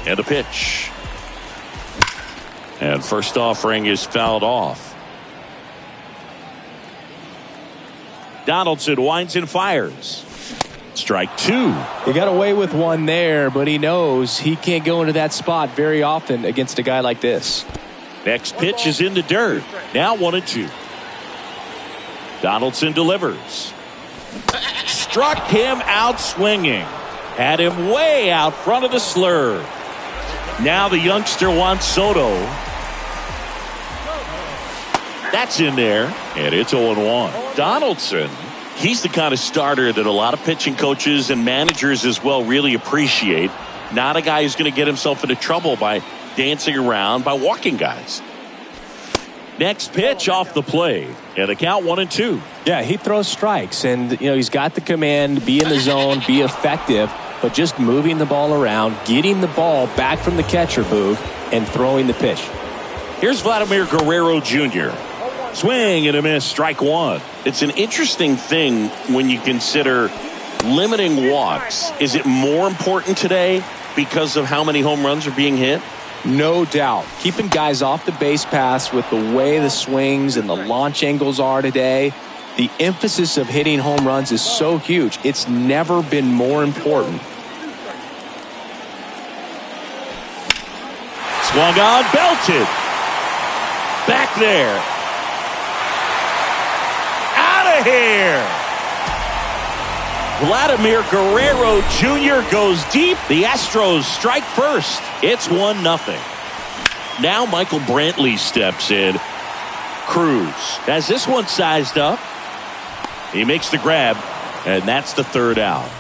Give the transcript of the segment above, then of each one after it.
And the pitch. And first offering is fouled off. Donaldson winds and fires. Strike two. He got away with one there, but he knows he can't go into that spot very often against a guy like this. Next pitch is in the dirt. Now 1-2. Donaldson delivers. Struck him out swinging. Had him way out front of the slur. Now the youngster Juan Soto. That's in there, and it's 0-1. Donaldson, he's the kind of starter that a lot of pitching coaches and managers as well really appreciate. Not a guy who's going to get himself into trouble by dancing around, by walking guys. Next pitch off the plate, and the count 1-2. Yeah, he throws strikes, and he's got the command, be in the zone, be effective, but just moving the ball around, getting the ball back from the catcher booth, and throwing the pitch. Here's Vladimir Guerrero Jr. Swing and a miss, strike one. It's an interesting thing when you consider limiting walks. Is it more important today because of how many home runs are being hit? No doubt. Keeping guys off the base paths with the way the swings and the launch angles are today, the emphasis of hitting home runs is so huge. It's never been more important. Swung on, belted. Back there. Out of here. Vladimir Guerrero Jr. goes deep. The Astros strike first. It's 1-0. Now Michael Brantley steps in. Cruz has this one sized up. He makes the grab, and that's the third out.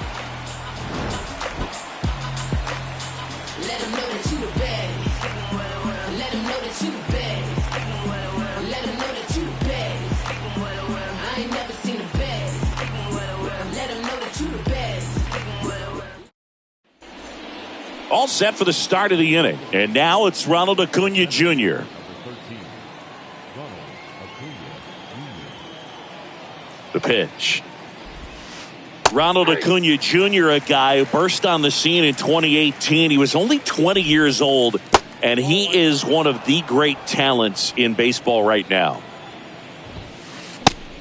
All set for the start of the inning. And now it's Ronald Acuna Jr. The pitch. Ronald Acuna Jr., a guy who burst on the scene in 2018. He was only 20 years old, and he is one of the great talents in baseball right now.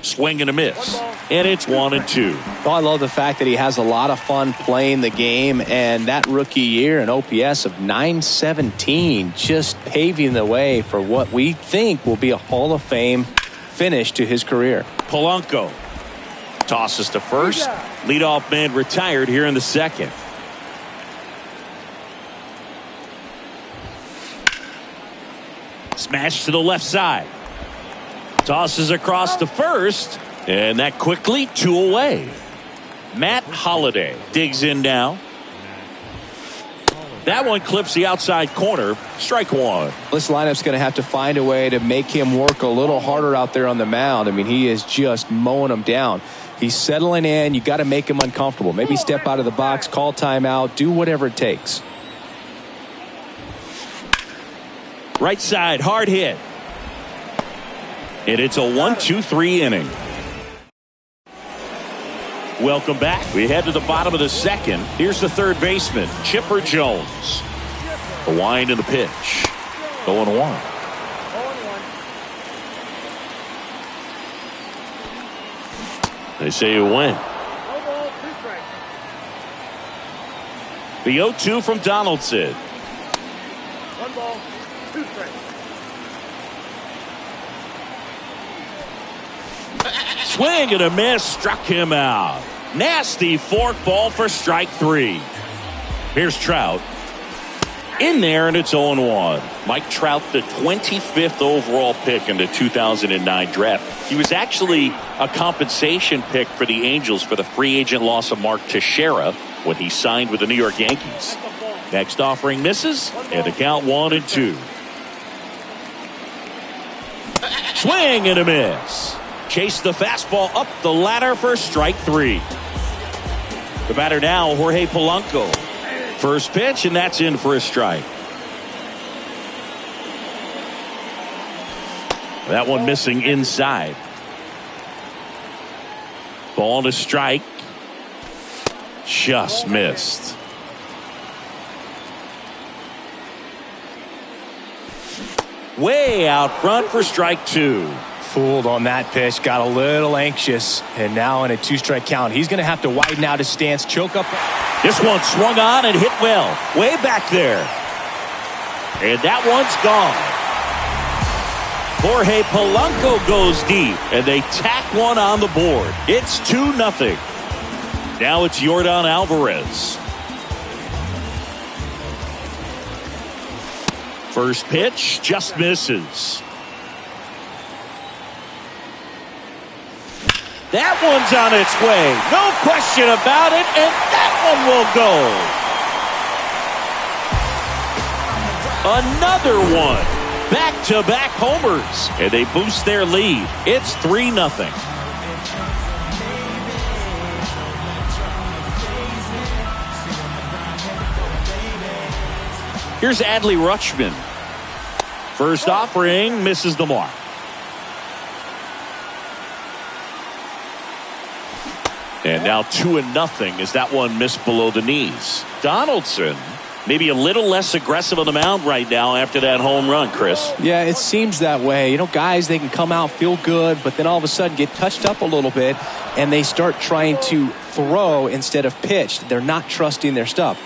Swing and a miss. And it's 1-2. Well, I love the fact that he has a lot of fun playing the game, and that rookie year, an OPS of 917, just paving the way for what we think will be a Hall of Fame finish to his career. Polanco tosses to first. Leadoff man retired here in the second. Smash to the left side. Tosses across to first, and that quickly 2 away. Matt Holliday digs in now. That one clips the outside corner. Strike one. This lineup's going to have to find a way to make him work a little harder out there on the mound. I mean, he is just mowing them down. He's settling in. You got to make him uncomfortable. Maybe step out of the box, call timeout, do whatever it takes. Right side, hard hit. And it's a 1-2-3 inning. Welcome back. We head to the bottom of the second. Here's the third baseman, Chipper Jones. The wind and the pitch. 0-1. They say you win. The 0-2 from Donaldson. 1 ball, 2 strikes. Swing and a miss, struck him out. Nasty fork ball for strike 3. Here's Trout. In there, and it's 0-1. Mike Trout, the 25th overall pick in the 2009 draft. He was actually a compensation pick for the Angels for the free agent loss of Mark Teixeira when he signed with the New York Yankees. Next offering misses, and the count 1-2. Swing and a miss. Chase the fastball up the ladder for strike 3. The batter now, Jorge Polanco. First pitch, and that's in for a strike. That one missing inside. Ball to strike. Just missed. way out front for strike two. Fooled on that pitch, got a little anxious, and now in a 2-strike count, he's going to have to widen out his stance, choke up. This one swung on and hit well, way back there. And that one's gone. Jorge Polanco goes deep, and they tack one on the board. It's 2-0. Now it's Yordan Alvarez. First pitch just misses. That one's on its way. No question about it, and that one will go. Another one. Back-to-back homers, and they boost their lead. It's 3-0. Here's Adley Rutschman. First offering misses the mark. And now 2-0 as that one missed below the knees. Donaldson maybe a little less aggressive on the mound right now after that home run, Chris. Yeah, it seems that way. You know, guys, they can come out, feel good, but then all of a sudden get touched up a little bit, and they start trying to throw instead of pitch. They're not trusting their stuff.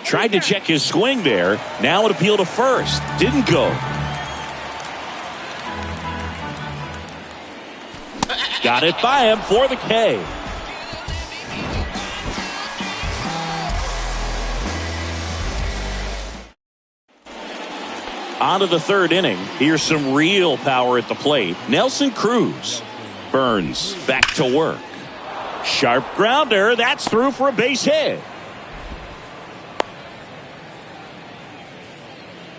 Tried to check his swing there. Now an appeal to first. Didn't go. Got it by him for the K. On to the third inning. Here's some real power at the plate. Nelson Cruz. Burns back to work. Sharp grounder. That's through for a base hit.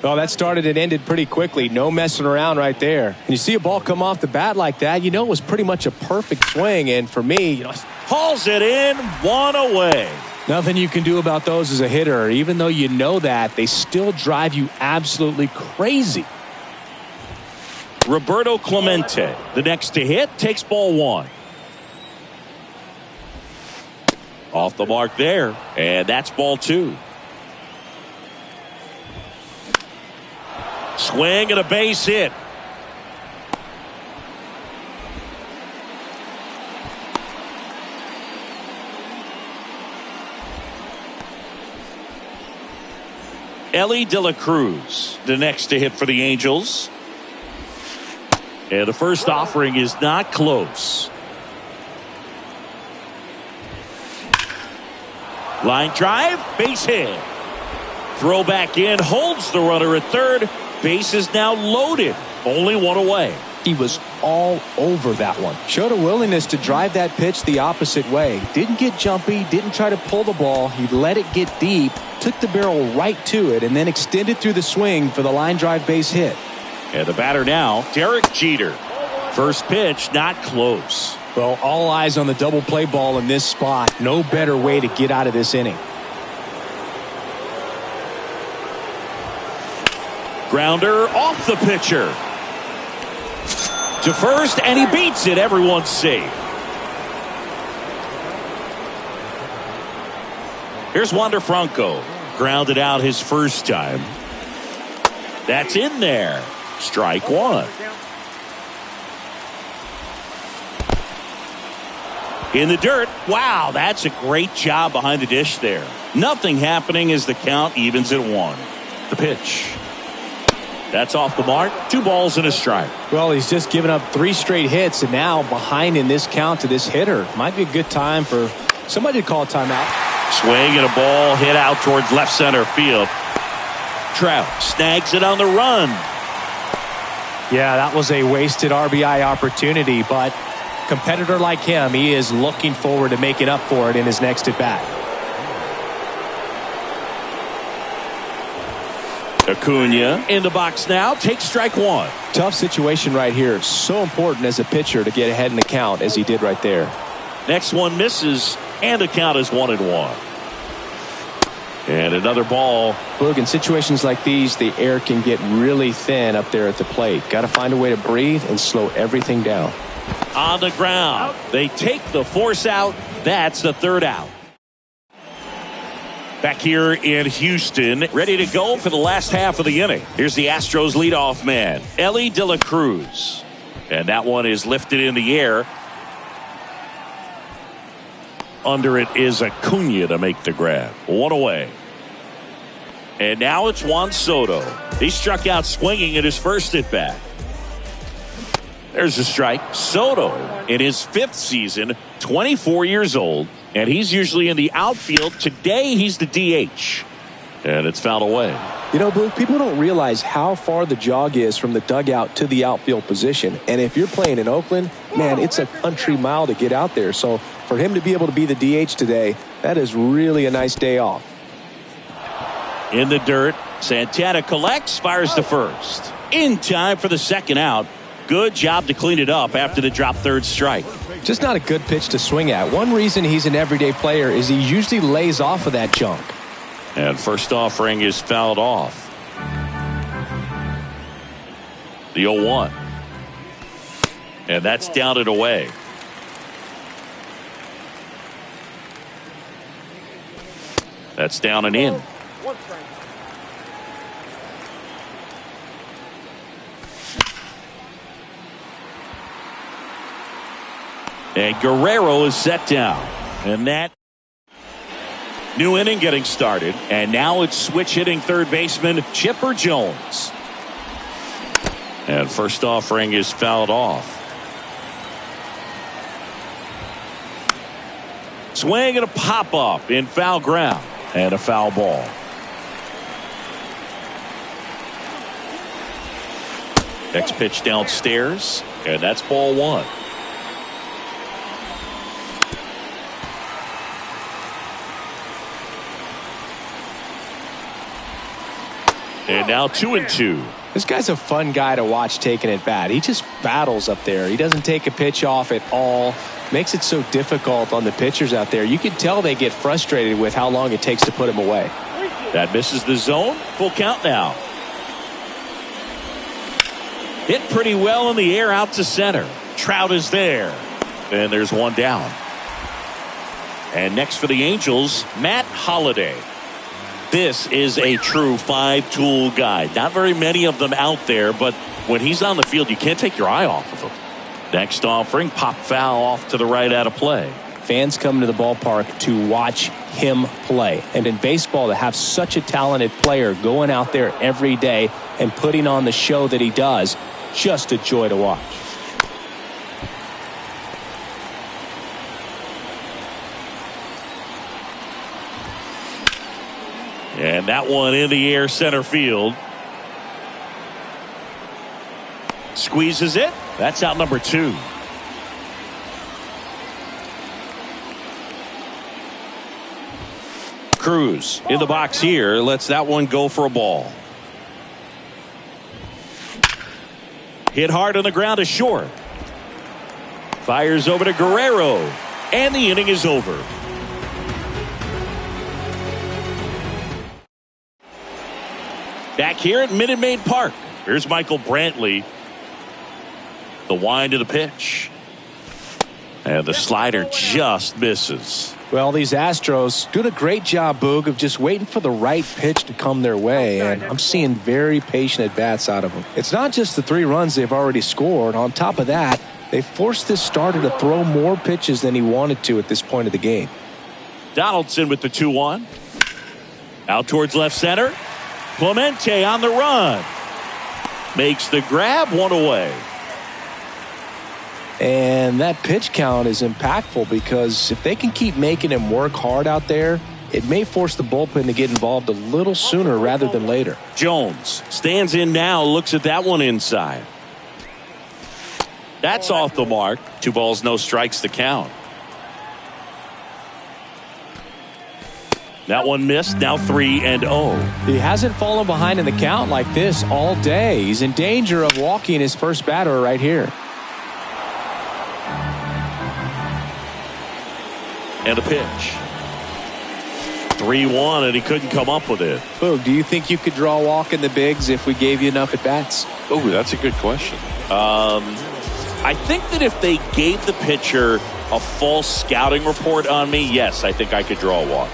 Well, that started and ended pretty quickly. No messing around right there. And you see a ball come off the bat like that, you know it was pretty much a perfect swing. And for me, you know, hauls it in, one away. Nothing you can do about those as a hitter. Even though you know that, they still drive you absolutely crazy. Roberto Clemente, the next to hit, takes ball one. Off the mark there, and that's ball two. Swing and a base hit. Ellie De La Cruz, the next to hit for the Angels. And the first offering is not close. Line drive, base hit. Throw back in, holds the runner at third. Base is now loaded. Only one away. He was all over that one. Showed a willingness to drive that pitch the opposite way. Didn't get jumpy, didn't try to pull the ball. He let it get deep, took the barrel right to it, and then extended through the swing for the line drive base hit. And the batter now, Derek Jeter. First pitch, not close. Well, all eyes on the double play ball in this spot. No better way to get out of this inning. Grounder off the pitcher. To first, and he beats it. Everyone's safe. Here's Wander Franco. Grounded out his first time. That's in there. Strike one. In the dirt. Wow, that's a great job behind the dish there. Nothing happening as the count evens at one. The pitch. That's off the mark. 2 balls and a strike. Well, he's just given up 3 straight hits, and now behind in this count to this hitter. Might be a good time for somebody to call a timeout. Swing and a ball hit out towards left center field. Trout snags it on the run. Yeah, that was a wasted RBI opportunity, but competitor like him, he is looking forward to making up for it in his next at bat. Acuna in the box now, takes strike one. Tough situation right here. So important as a pitcher to get ahead in the count as he did right there. Next one misses, and the count is 1-1. And another ball. Look, in situations like these, the air can get really thin up there at the plate. Got to find a way to breathe and slow everything down. On the ground, they take the force out. That's the third out. Back here in Houston, ready to go for the last half of the inning. Here's the Astros leadoff man, Ellie De La Cruz. And that one is lifted in the air. Under it is Acuna to make the grab. One away. And now it's Juan Soto. He struck out swinging at his first at bat. There's a strike. Soto in his 5th season, 24 years old. And he's usually in the outfield. Today, he's the DH. And it's fouled away. You know, Blue, people don't realize how far the jog is from the dugout to the outfield position. And if you're playing in Oakland, man, it's a country mile to get out there. So for him to be able to be the DH today, that is really a nice day off. In the dirt, Santana collects, fires to first. In time for the second out. Good job to clean it up after the drop third strike. Just not a good pitch to swing at. One reason he's an everyday player is he usually lays off of that junk. And first offering is fouled off. The 0-1. And that's down and away. That's down and in. And Guerrero is set down. And that new inning getting started. And now it's switch hitting third baseman Chipper Jones. And first offering is fouled off. Swing and a pop up in foul ground. And a foul ball. Next pitch downstairs. And that's ball 1. And now 2-2. This guy's a fun guy to watch taking at bat. He just battles up there. He doesn't take a pitch off at all. Makes it so difficult on the pitchers out there. You can tell they get frustrated with how long it takes to put him away. That misses the zone. Full count now. Hit pretty well in the air out to center. Trout is there. And there's one down. And next for the Angels, Matt Holliday. This is a true 5-tool guy. Not very many of them out there, but when he's on the field, you can't take your eye off of him. Next offering, pop foul off to the right out of play. Fans come to the ballpark to watch him play. And in baseball, to have such a talented player going out there every day and putting on the show that he does, just a joy to watch. And that one in the air center field. Squeezes it. That's out number 2. Cruz in the box here. Lets that one go for a ball. Hit hard on the ground to short. Fires over to Guerrero. And the inning is over. Back here at Minute Maid Park. Here's Michael Brantley. The wind of the pitch. And the slider just misses. Well, these Astros doing a great job, Boog, of just waiting for the right pitch to come their way. And I'm seeing very patient at-bats out of them. It's not just the 3 runs they've already scored. On top of that, they forced this starter to throw more pitches than he wanted to at this point of the game. Donaldson with the 2-1. Out towards left center. Clemente on the run. Makes the grab, 1 away. And that pitch count is impactful because if they can keep making him work hard out there, it may force the bullpen to get involved a little sooner rather than later. Jones stands in now, looks at that one inside. That's off the mark. 2 balls, no strikes to count. That one missed, now 3-0. He hasn't fallen behind in the count like this all day. He's in danger of walking his first batter right here. And a pitch. 3-1, and he couldn't come up with it. Boog, do you think you could draw a walk in the bigs if we gave you enough at-bats? Oh, that's a good question. I think that if they gave the pitcher a false scouting report on me, yes, I think I could draw a walk.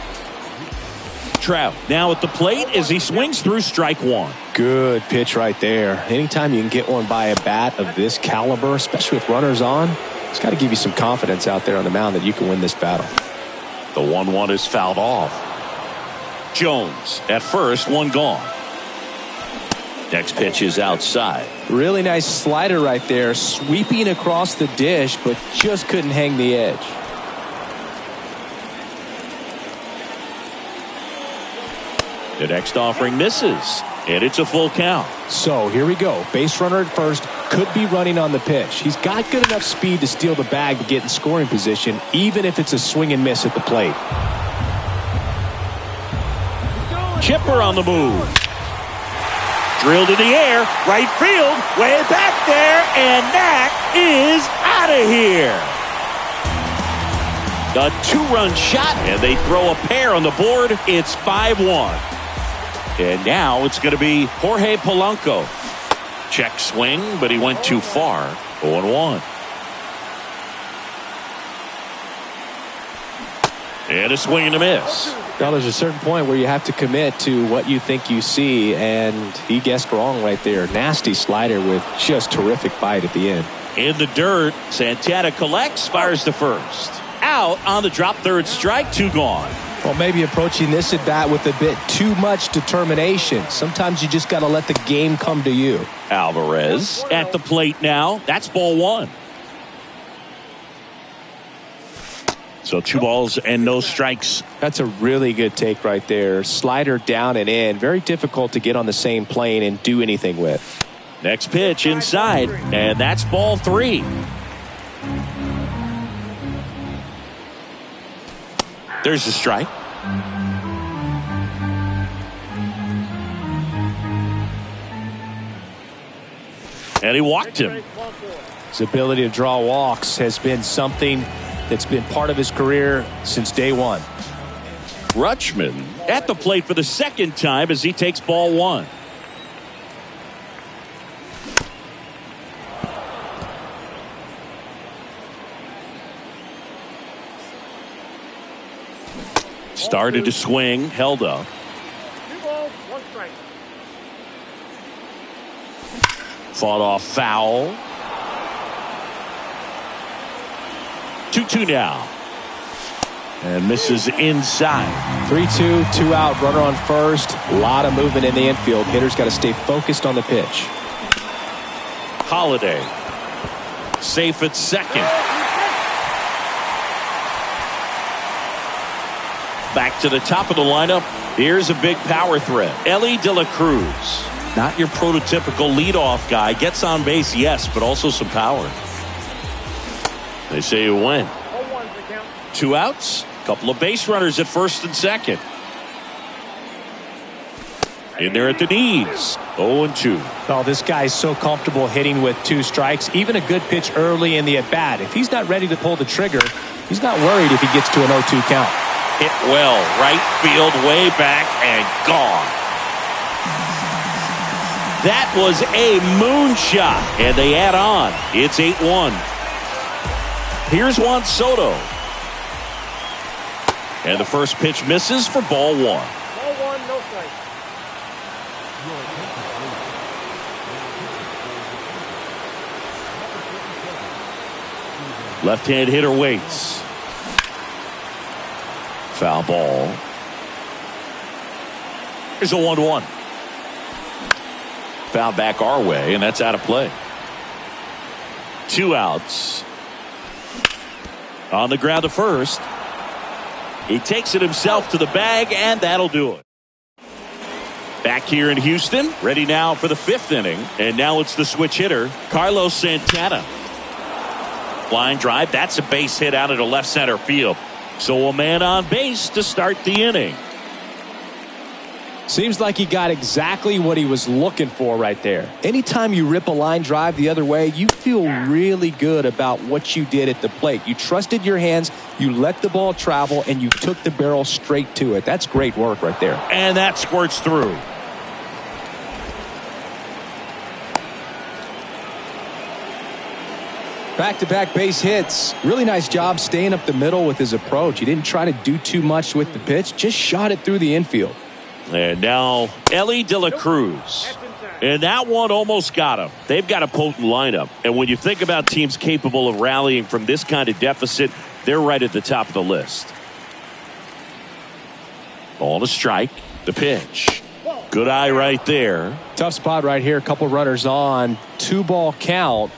Trout now at the plate as he swings through strike one. Good pitch right there. Anytime you can get one by a bat of this caliber, especially with runners on, it's got to give you some confidence out there on the mound that you can win this battle. The 1-1 is fouled off. Jones at first, one gone. Next pitch is outside. Really nice slider right there, sweeping across the dish, but just couldn't hang the edge. The next offering misses, and it's a full count. So here we go. Base runner at first, could be running on the pitch. He's got good enough speed to steal the bag to get in scoring position, even if it's a swing and miss at the plate. Chipper on the move. Drilled in the air, right field, way back there, and that is out of here. A 2-run shot, and they throw a pair on the board. It's 5-1. And now it's going to be Jorge Polanco. Check swing, but he went too far. 0-1. And a swing and a miss. Now there's a certain point where you have to commit to what you think you see, and he guessed wrong right there. Nasty slider with just terrific bite at the end. In the dirt, Santana collects, fires to first. Out on the drop, third strike, 2 gone. Well, maybe approaching this at bat with a bit too much determination. Sometimes you just got to let the game come to you. Alvarez at the plate now. That's ball 1. So 2 balls and no strikes. That's a really good take right there. Slider down and in. Very difficult to get on the same plane and do anything with. Next pitch inside, and that's ball 3. There's the strike. And he walked him. His ability to draw walks has been something that's been part of his career since day one. Rutschman at the plate for the second time as he takes ball 1. Started to swing, held up. 2 balls, 1 strike. Fought off foul. 2-2 now. And misses inside. 3-2, 2 out, runner on first. A lot of movement in the infield. Hitter's got to stay focused on the pitch. Holiday. Safe at second. Back to the top of the lineup. Here's a big power threat. Ellie De La Cruz. Not your prototypical leadoff guy. Gets on base, yes, but also some power. They say you win. 0-1 the count. 2 outs. Couple of base runners at first and second. In there at the knees. 0-2. Oh, this guy's so comfortable hitting with 2 strikes. Even a good pitch early in the at-bat. If he's not ready to pull the trigger, he's not worried if he gets to an 0-2 count. Hit well, right field, way back, and gone. That was a moonshot, and they add on. It's 8-1. Here's Juan Soto. And the first pitch misses for ball 1. Ball 1, no strike. Left-hand hitter waits. Foul ball. Here's a 1-1. Foul back our way, and that's out of play. 2 outs. On the ground to first. He takes it himself to the bag, and that'll do it. Back here in Houston, ready now for the 5th inning. And now it's the switch hitter, Carlos Santana. Line drive, that's a base hit out into left center field. So a man on base to start the inning. Seems like he got exactly what he was looking for right there. Anytime you rip a line drive the other way, you feel really good about what you did at the plate. You trusted your hands, you let the ball travel, and you took the barrel straight to it. That's great work right there. And that squirts through. Back-to-back base hits. Really nice job staying up the middle with his approach. He didn't try to do too much with the pitch, just shot it through the infield. And now Ellie De La Cruz. And that one almost got him. They've got a potent lineup. And when you think about teams capable of rallying from this kind of deficit, they're right at the top of the list. Ball to strike. The pitch. Good eye right there. Tough spot right here. A couple runners on. 2-ball count.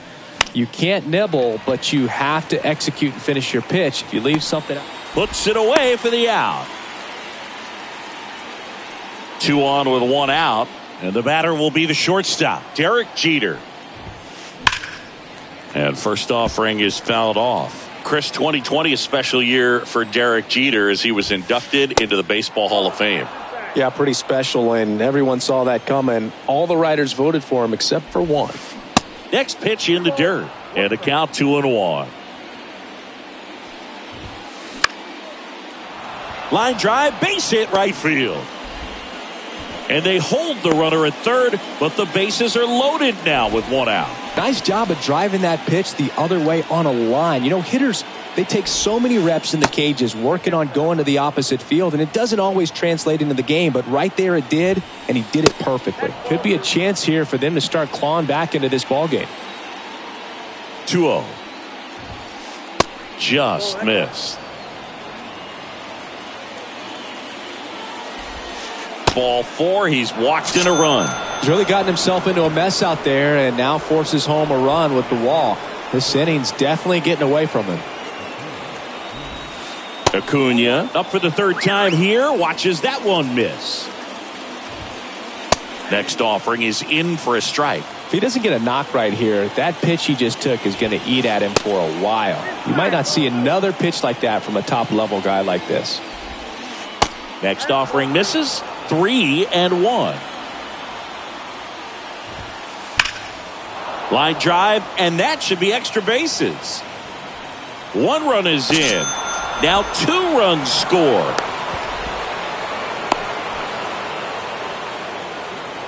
You can't nibble, but you have to execute and finish your pitch. If you leave something out. Puts it away for the out. 2 on with 1 out. And the batter will be the shortstop, Derek Jeter. And first offering is fouled off. Chris, 2020 a special year for Derek Jeter as he was inducted into the Baseball Hall of Fame. Yeah, pretty special, and everyone saw that coming. All the writers voted for him except for one. Next pitch in the dirt, and a count 2-1. Line drive, base hit right field. And they hold the runner at third, but the bases are loaded now with 1 out. Nice job of driving that pitch the other way on a line. You know, hitters, they take so many reps in the cages working on going to the opposite field, and it doesn't always translate into the game, but right there it did, and he did it perfectly. Could be a chance here for them to start clawing back into this ballgame. 2-0. Just missed. Ball 4. He's walked in a run. He's really gotten himself into a mess out there and now forces home a run with the walk. This inning's definitely getting away from him. Acuna up for the 3rd time here. Watches that one miss. Next offering is in for a strike. If he doesn't get a knock right here, that pitch he just took is going to eat at him for a while. You might not see another pitch like that from a top-level guy like this. Next offering misses. 3-1. Line drive, and that should be extra bases. 1 run is in. Now 2 runs score.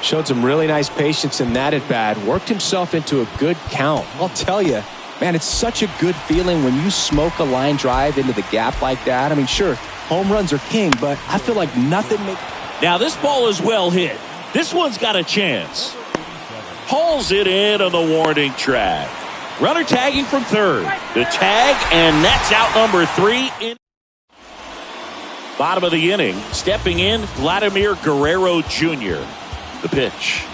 Showed some really nice patience in that at bat. Worked himself into a good count. I'll tell you, man, it's such a good feeling when you smoke a line drive into the gap like that. I mean, sure, home runs are king, but I feel like nothing makes... Now this ball is well hit. This one's got a chance. Hauls it in on the warning track. Runner tagging from third. The tag, and that's out number 3. In bottom of the inning, stepping in, Vladimir Guerrero Jr. The pitch.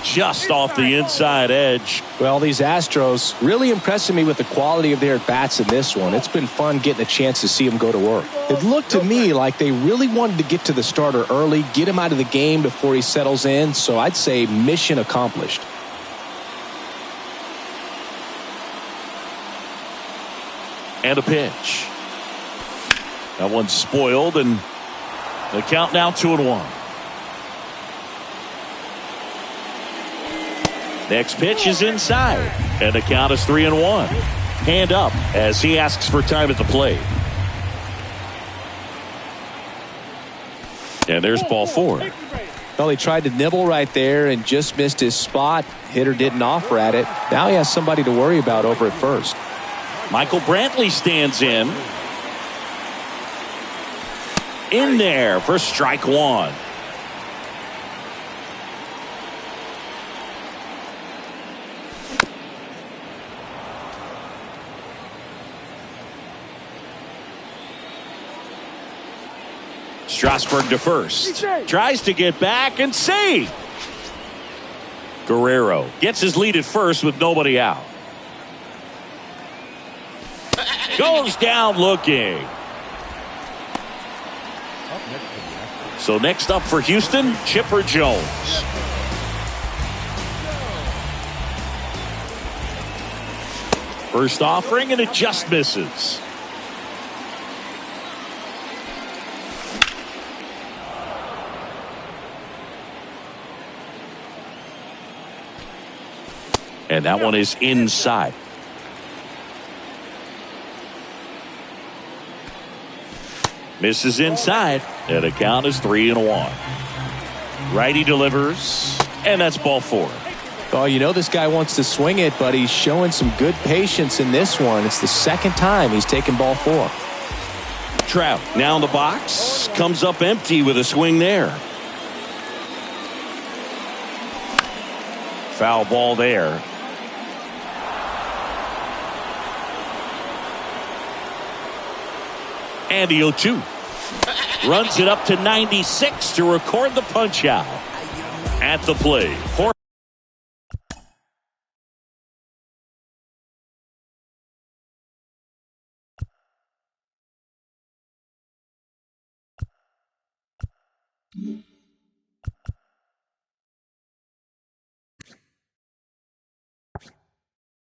Just off the inside edge. Well, these Astros really impressing me with the quality of their at-bats in this one. It's been fun getting a chance to see them go to work. It looked to me like they really wanted to get to the starter early, get him out of the game before he settles in, so I'd say mission accomplished. And a pitch. That one's spoiled, and the count now 2-1. Next pitch is inside, and the count is 3-1. Hand up as he asks for time at the plate. And there's ball 4. Well, he tried to nibble right there and just missed his spot. Hitter didn't offer at it. Now he has somebody to worry about over at first. Michael Brantley stands in. In there for strike 1. Strasburg to first. Tries to get back and save. Guerrero gets his lead at first with nobody out. Goes down looking. So next up for Houston, Chipper Jones. First offering, and it just misses. And that one is inside. Misses inside, and the count is 3-1. Righty delivers, and that's ball 4. Oh, you know this guy wants to swing it, but he's showing some good patience in this one. It's the second time he's taken ball 4. Trout now in the box. Comes up empty with a swing there. Foul ball there. And the 0-2. Runs it up to 96 to record the punch out. At the plate.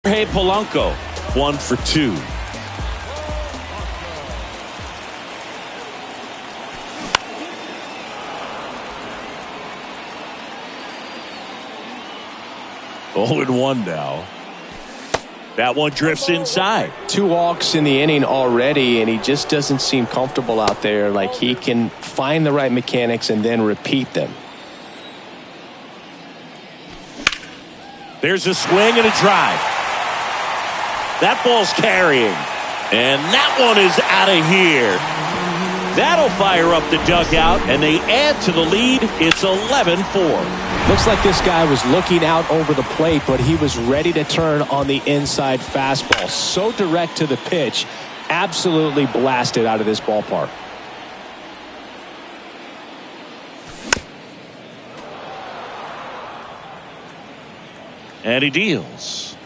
Hey, Polanco, 1 for 2. Oh, and 1 now. That one drifts inside. 2 walks in the inning already, and he just doesn't seem comfortable out there. Like he can find the right mechanics and then repeat them. There's a swing and a drive. That ball's carrying. And that one is out of here. That'll fire up the dugout, and they add to the lead. It's 11-4. Looks like this guy was looking out over the plate, but he was ready to turn on the inside fastball. So direct to the pitch. Absolutely blasted out of this ballpark. And he deals.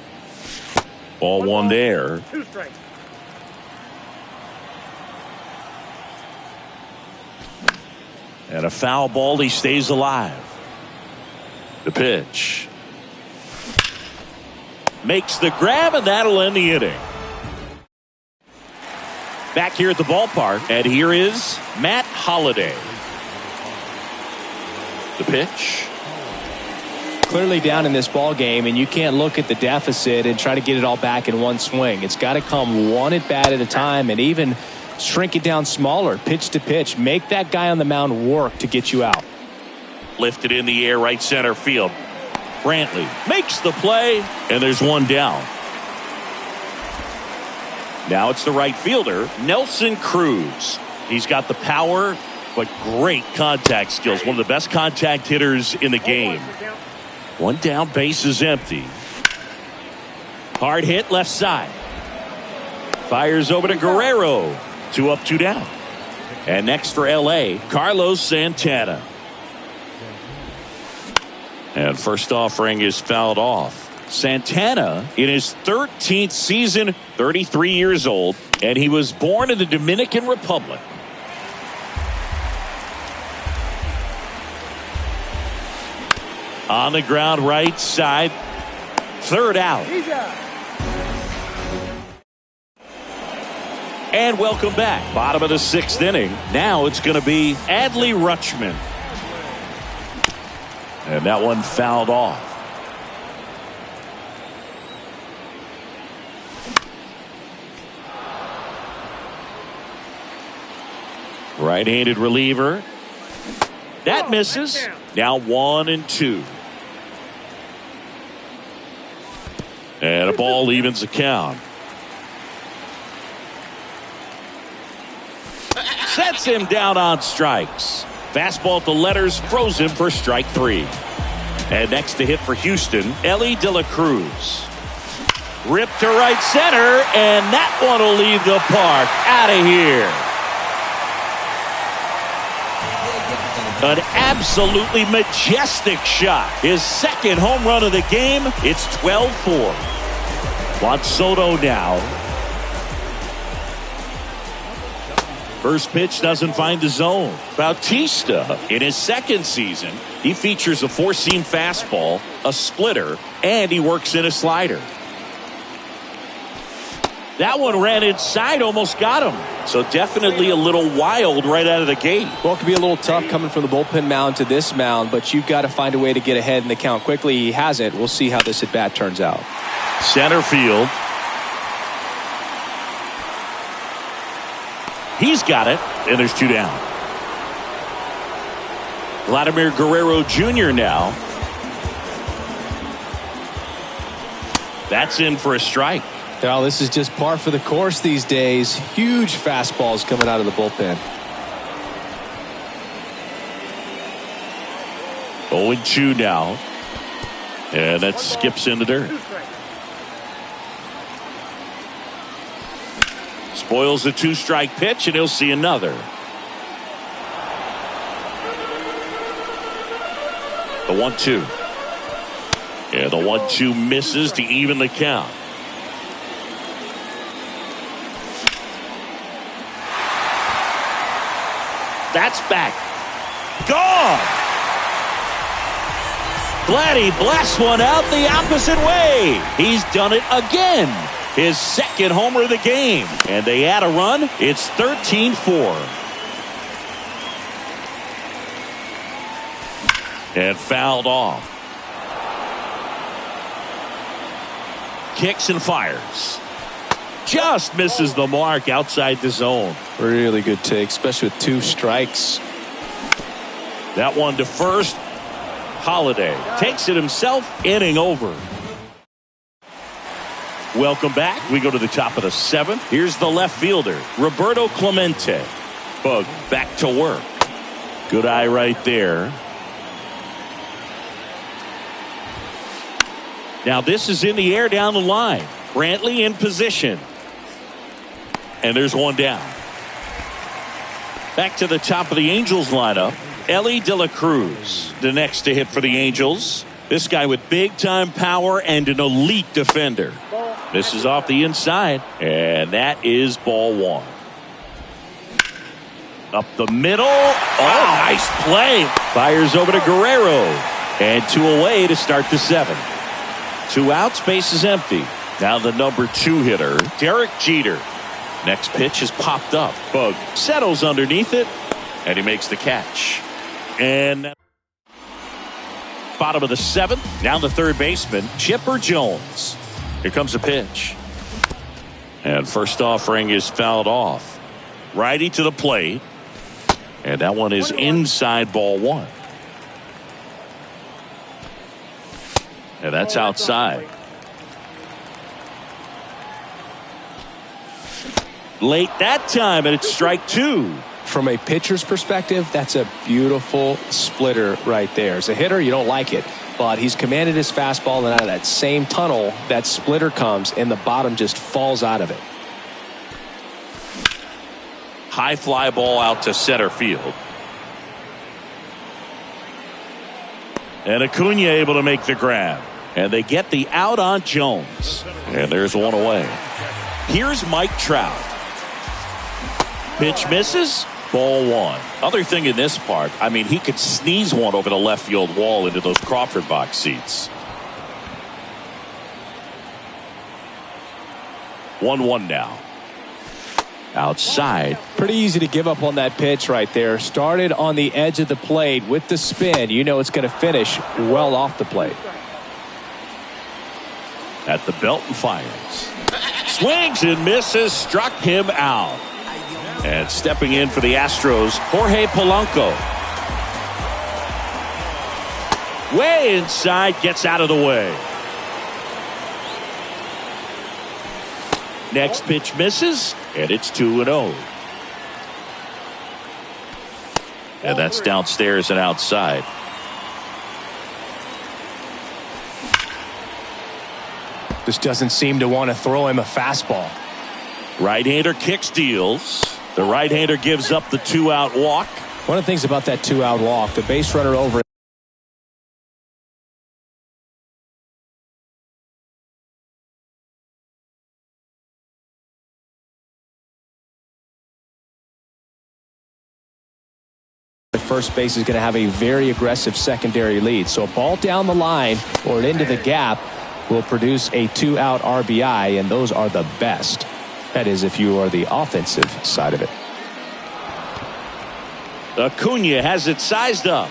Ball 1 there. 2 strikes. And a foul ball. He stays alive. The pitch. Makes the grab, and that'll end the inning. Back here at the ballpark, and here is Matt Holliday. The pitch. Clearly down in this ball game, and you can't look at the deficit and try to get it all back in one swing. It's got to come one at bat at a time, and even shrink it down smaller, pitch to pitch. Make that guy on the mound work to get you out. Lifted in the air, right center field. Brantley makes the play, and there's 1 down. Now it's the right fielder, Nelson Cruz. He's got the power, but great contact skills. One of the best contact hitters in the game. 1 down, base is empty. Hard hit left side. Fires over to Guerrero. 2 up, 2 down. And next for LA, Carlos Santana. And first offering is fouled off. Santana in his 13th season, 33 years old, and he was born in the Dominican Republic. On the ground, right side, 3rd out. And welcome back. Bottom of the 6th inning. Now it's going to be Adley Rutschman. And that one fouled off. Right-handed reliever. That misses. Now 1 and 2. And a ball evens the count. Sets him down on strikes. Fastball at the letters, throws him for strike 3. And next to hit for Houston, Ellie De La Cruz. Ripped to right center, and that one will leave the park. Out of here. An absolutely majestic shot. His 2nd home run of the game. It's 12-4. Juan Soto now. First pitch doesn't find the zone. Bautista, in his 2nd season, he features a 4-seam fastball, a splitter, and he works in a slider. That one ran inside, almost got him. So definitely a little wild right out of the gate. Well, it could be a little tough coming from the bullpen mound to this mound, but you've got to find a way to get ahead in the count quickly. He hasn't. We'll see how this at-bat turns out. Center field. He's got it, and there's 2 down. Vladimir Guerrero Jr. now. That's in for a strike. Now, this is just par for the course these days. Huge fastballs coming out of the bullpen. 0-2 now. And that skips in the dirt. Spoils the 2-strike pitch, and he'll see another. The 1-2. And the 1-2 misses to even the count. That's back. Gone. Vladdy blasts one out the opposite way. He's done it again. His second homer of the game. And they add a run. It's 13-4. And fouled off. Kicks and fires. Just misses the mark outside the zone. Really good take, especially with 2 strikes. That one to first. Holiday takes it himself, inning over. Welcome back. We go to the top of the 7th. Here's the left fielder, Roberto Clemente. Bug back to work. Good eye right there. Now this is in the air down the line. Brantley in position. And there's one down. Back to the top of the Angels lineup. Ellie De La Cruz, the next to hit for the Angels. This guy with big-time power and an elite defender. This is off the inside, and that is ball 1. Up the middle. Oh, nice play. Fires over to Guerrero. And 2 away to start the 7th. 2 outs, base is empty. Now the number 2 hitter, Derek Jeter. Next pitch is popped up. Bug settles underneath it, and he makes the catch. And bottom of the 7th, now the third baseman, Chipper Jones. Here comes a pitch. And first offering is fouled off. Righty to the plate. And that one is inside ball 1. And that's outside. Late that time, and it's strike 2. From a pitcher's perspective, that's a beautiful splitter right there. As a hitter, you don't like it, but he's commanded his fastball, and out of that same tunnel, that splitter comes, and the bottom just falls out of it. High fly ball out to center field. And Acuna able to make the grab. And they get the out on Jones. And there's one away. Here's Mike Trout. Pitch misses. Ball 1. Other thing in this part, I mean, he could sneeze one over the left field wall into those Crawford box seats. 1-1 now. Outside. Pretty easy to give up on that pitch right there. Started on the edge of the plate with the spin. You know it's going to finish well off the plate. At the belt and fires. Swings and misses. Struck him out. And stepping in for the Astros, Jorge Polanco. Way inside, gets out of the way. Next pitch misses, and it's 2-0. And that's downstairs and outside. Just doesn't seem to want to throw him a fastball. Right-hander kicks, deals. The right-hander gives up the 2-out walk. One of the things about that 2-out walk, the base runner over the first base is going to have a very aggressive secondary lead. So a ball down the line or into the gap will produce a 2-out RBI, and those are the best. That is, if you are the offensive side of it. Acuna has it sized up.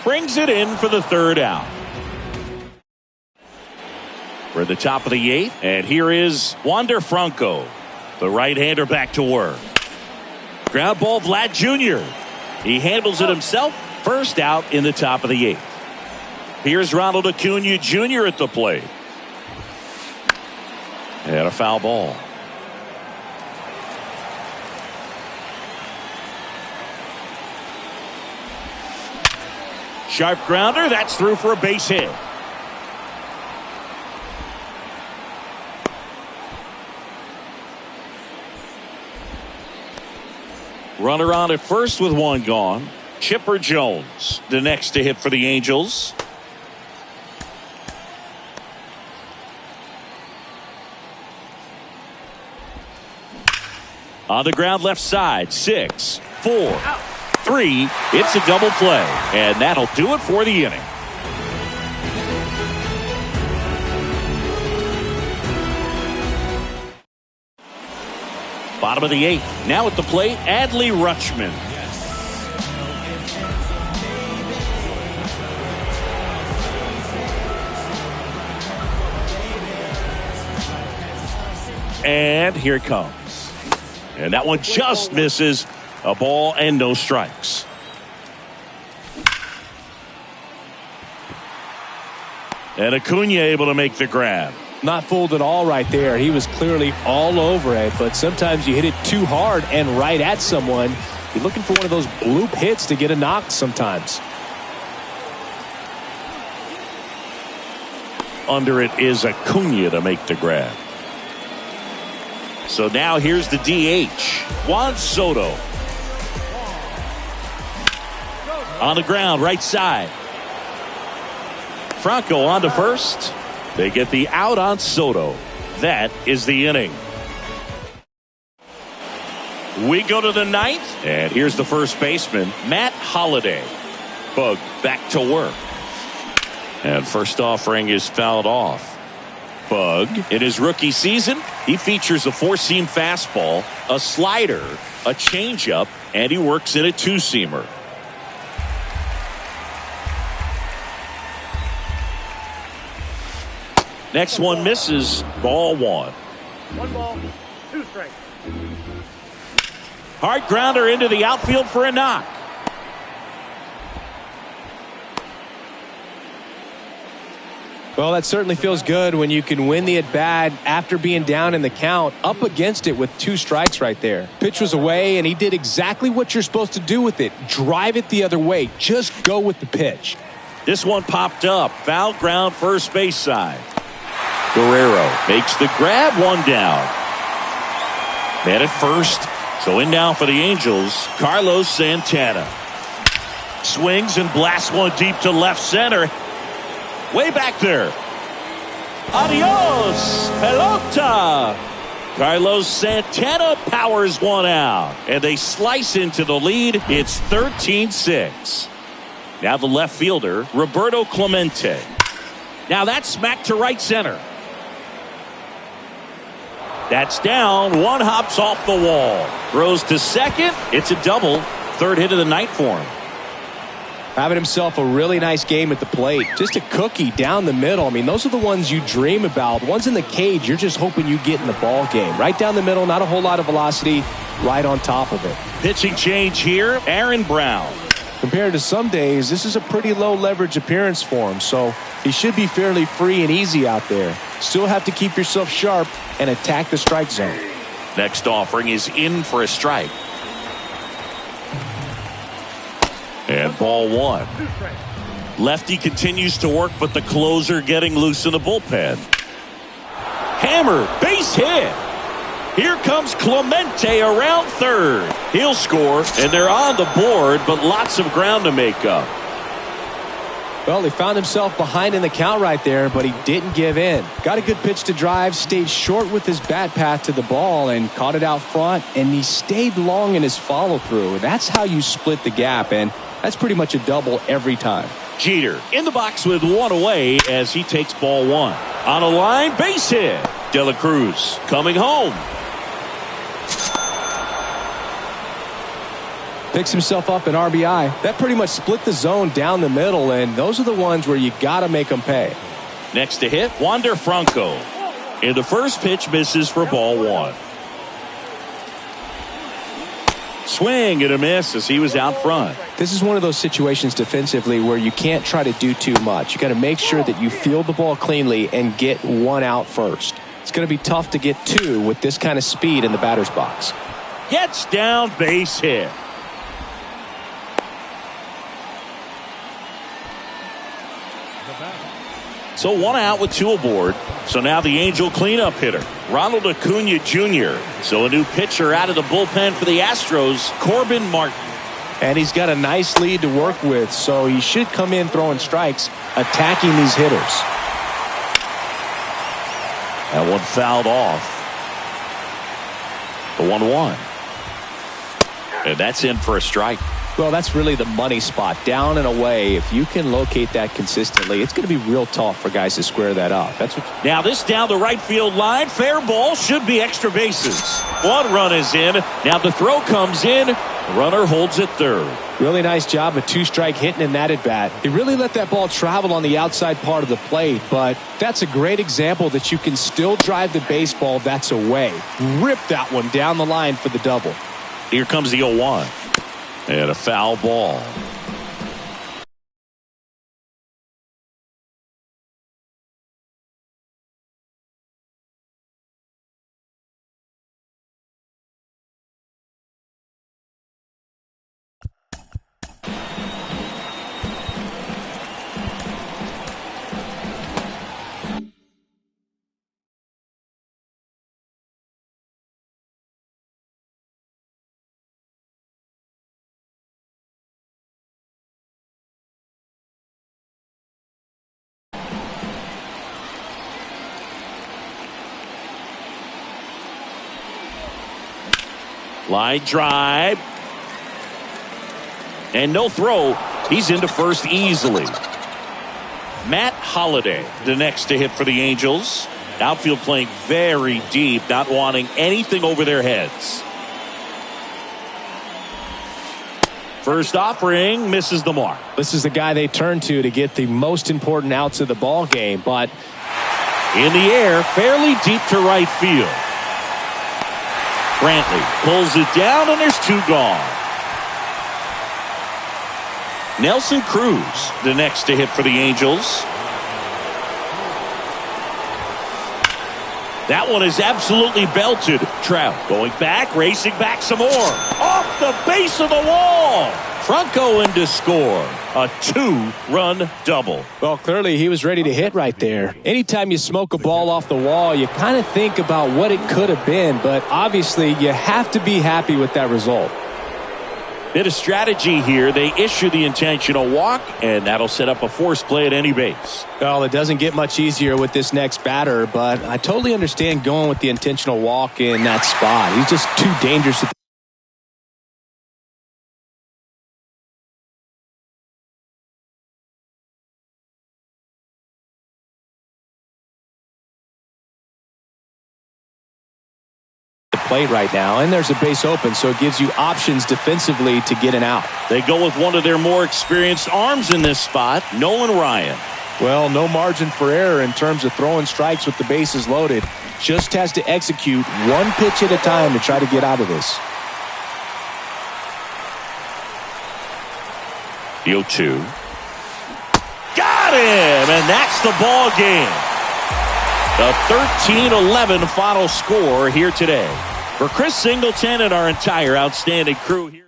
Brings it in for the 3rd out. We're at the top of the 8th, and here is Wander Franco, the right-hander, back to work. Ground ball, Vlad Jr. He handles it himself. First out in the top of the 8th. Here's Ronald Acuna Jr. at the plate. And a foul ball. Sharp grounder. That's through for a base hit. Runner on at first with one gone. Chipper Jones, the next to hit for the Angels. On the ground left side, 6, 4, 3. It's a double play, and that'll do it for the inning. Bottom of the 8th. Now at the plate, Adley Rutschman. And here it comes. And that one just misses. A ball and no strikes. And Acuna able to make the grab. Not fooled at all right there. He was clearly all over it, but sometimes you hit it too hard and right at someone. You're looking for one of those bloop hits to get a knock sometimes. Under it is Acuna to make the grab. So now here's the DH, Juan Soto. On the ground, right side. Franco on to first. They get the out on Soto. That is the inning. We go to the 9th, and here's the first baseman, Matt Holliday. Bug back to work. And first offering is fouled off. Bug, in his rookie season, he features a four-seam fastball, a slider, a changeup, and he works in a two-seamer. Next one misses. Ball 1. 1 ball, 2 strikes. Hard grounder into the outfield for a knock. Well, that certainly feels good when you can win the at-bat after being down in the count, up against it with 2 strikes right there. Pitch was away, and he did exactly what you're supposed to do with it. Drive it the other way. Just go with the pitch. This one popped up. Foul ground, first base side. Guerrero makes the grab, 1 down. Man at first. So in now for the Angels, Carlos Santana. Swings and blasts one deep to left center. Way back there. Adios, pelota. Carlos Santana powers one out. And they slice into the lead. It's 13-6. Now the left fielder, Roberto Clemente. Now that's smacked to right center. That's down. One hops off the wall. Throws to second. It's a double. Third hit of the night for him. Having himself a really nice game at the plate. Just a cookie down the middle. I mean, those are the ones you dream about. Ones in the cage, you're just hoping you get in the ball game. Right down the middle, not a whole lot of velocity, right on top of it. Pitching change here, Aaron Brown. Compared to some days, this is a pretty low leverage appearance for him, so he should be fairly free and easy out there. Still have to keep yourself sharp and attack the strike zone. Next offering is in for a strike. And ball 1. Lefty continues to work, but the closer getting loose in the bullpen. Hammer, base hit. Here comes Clemente around third. He'll score, and they're on the board, but lots of ground to make up. Well, he found himself behind in the count right there, but he didn't give in. Got a good pitch to drive, stayed short with his bat path to the ball, and caught it out front, and he stayed long in his follow-through. That's how you split the gap, and that's pretty much a double every time. Jeter in the box with one away as he takes ball 1. On a line, base hit. De La Cruz coming home. Picks himself up an RBI. That pretty much split the zone down the middle, and those are the ones where you got to make them pay. Next to hit, Wander Franco. And the first pitch misses for ball 1. Swing and a miss as he was out front. This is one of those situations defensively where you can't try to do too much. You got to make sure that you field the ball cleanly and get one out first. It's going to be tough to get 2 with this kind of speed in the batter's box. Gets down, base hit. So 1 out with 2 aboard. So now the Angel cleanup hitter, Ronald Acuna Jr. So a new pitcher out of the bullpen for the Astros, Corbin Martin. And he's got a nice lead to work with, so he should come in throwing strikes, attacking these hitters. That one fouled off. The 1-1. And that's in for a strike. Well, that's really the money spot. Down and away. If you can locate that consistently, it's going to be real tough for guys to square that up. That's what. Now this down the right field line. Fair ball. Should be extra bases. 1 run is in. Now the throw comes in. Runner holds at third. Really nice job of 2-strike hitting in that at bat. He really let that ball travel on the outside part of the plate, but that's a great example that you can still drive the baseball that's away. Rip that one down the line for the double. Here comes the 0-1. And a foul ball. Line drive. And no throw. He's into first easily. Matt Holliday, the next to hit for the Angels. Outfield playing very deep, not wanting anything over their heads. First offering misses the mark. This is the guy they turn to get the most important outs of the ball game, but in the air, fairly deep to right field. Brantley pulls it down, and there's 2 gone. Nelson Cruz, the next to hit for the Angels. That one is absolutely belted. Trout going back, racing back some more. Off the base of the wall. Franco in to score. A 2-run double. Well, clearly he was ready to hit right there. Anytime you smoke a ball off the wall, you kind of think about what it could have been, but obviously you have to be happy with that result. Bit of strategy here. They issue the intentional walk, and that'll set up a force play at any base. Well, it doesn't get much easier with this next batter, but I totally understand going with the intentional walk in that spot. He's just too dangerous. Plate right now, and there's a base open, so it gives you options defensively to get an out. They go with one of their more experienced arms in this spot, Nolan Ryan. Well, no margin for error in terms of throwing strikes with the bases loaded. Just has to execute 1 pitch at a time to try to get out of this. The 0-2. Got him, and that's the ball game. The 13-11 final score here today. For Chris Singleton and our entire outstanding crew here.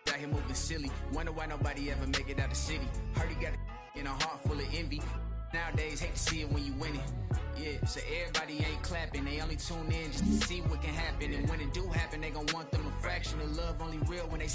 Out here moving silly. Wonder why nobody ever make it out the city. Heard he got in a heart full of envy. Nowadays, hate to see it when you win it. Yeah, so everybody ain't clapping. They only tune in just to see what can happen. And when it do happen, they gon' want them a fraction of love only real when they